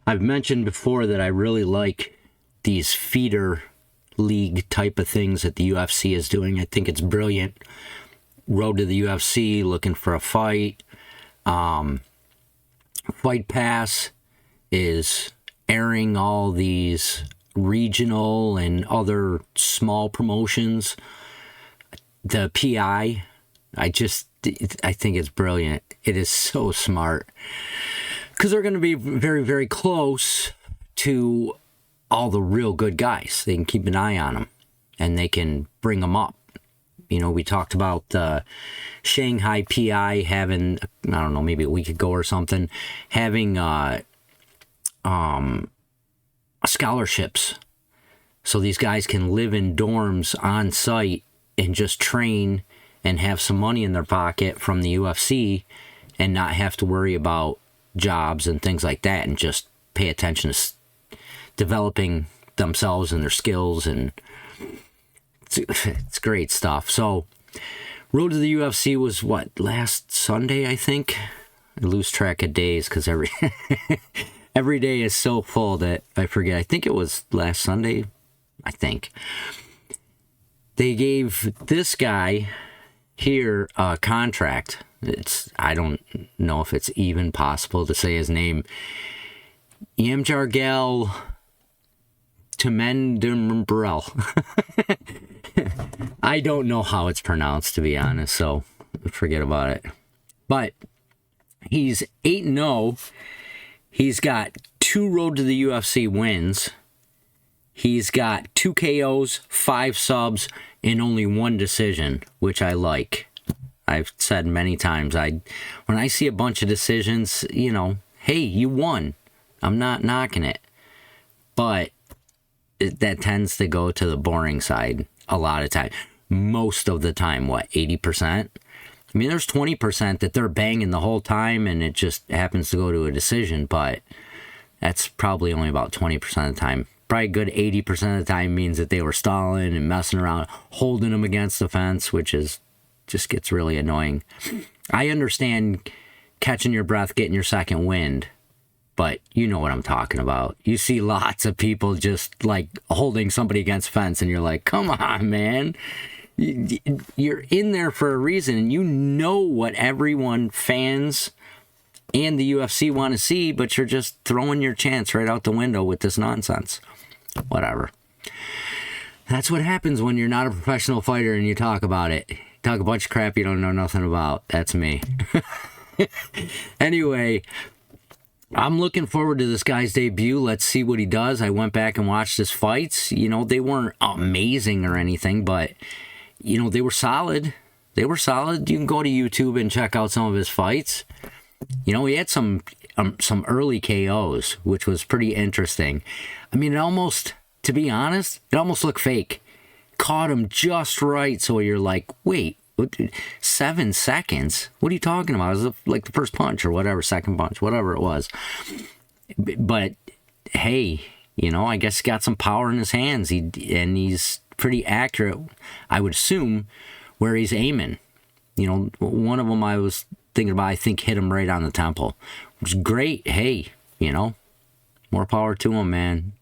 I've mentioned before that I really like these feeder league type of things that the UFC is doing. I think it's brilliant. Road to the UFC, looking for a fight. Fight Pass is airing all these regional and other small promotions. The PI, I think it's brilliant. It is so smart. Because they're going to be very, very close to all the real good guys. They can keep an eye on them, and they can bring them up. You know, we talked about Shanghai PI having, I don't know, maybe a week ago or something, having scholarships. So these guys can live in dorms on site and just train and have some money in their pocket from the UFC and not have to worry about jobs and things like that, and just pay attention to developing themselves and their skills, and it's great stuff. So Road to the UFC was what, last Sunday, I think? I lose track of days because every day is so full that I forget. I think it was last Sunday, I think. They gave this guy here a contract. I don't know if it's even possible to say his name. Nyamjargal Tumendembeler. I don't know how it's pronounced, to be honest, so forget about it. But he's 8-0. He's got 2 Road to the UFC wins. He's got 2 KOs, 5 subs, and only 1 decision, which I like. I've said many times, when I see a bunch of decisions, you know, hey, you won. I'm not knocking it. But that tends to go to the boring side a lot of time. Most of the time, 80%? I mean, there's 20% that they're banging the whole time and it just happens to go to a decision, but that's probably only about 20% of the time. Probably a good 80% of the time means that they were stalling and messing around, holding them against the fence, which just gets really annoying. I understand catching your breath, getting your second wind, but you know what I'm talking about. You see lots of people just like holding somebody against fence and you're like, come on, man. You're in there for a reason, and you know what everyone, fans and the UFC, want to see, but you're just throwing your chance right out the window with this nonsense. Whatever. That's what happens when you're not a professional fighter and you talk about it. Talk a bunch of crap you don't know nothing about. That's me. Anyway, I'm looking forward to this guy's debut. Let's see what he does. I went back and watched his fights. You know, they weren't amazing or anything, but, you know, they were solid. They were solid. You can go to YouTube and check out some of his fights. You know, he had some early KOs, which was pretty interesting. I mean, it almost, to be honest, it almost looked fake. Caught him just right, so you're like, wait, 7 seconds? What are you talking about? It was like the first punch or whatever, second punch, whatever it was. But hey, you know, I guess he got some power in his hands. And he's pretty accurate, I would assume, where he's aiming. You know, one of them I was thinking about, I think, hit him right on the temple, which is great. Hey, you know, more power to him, man.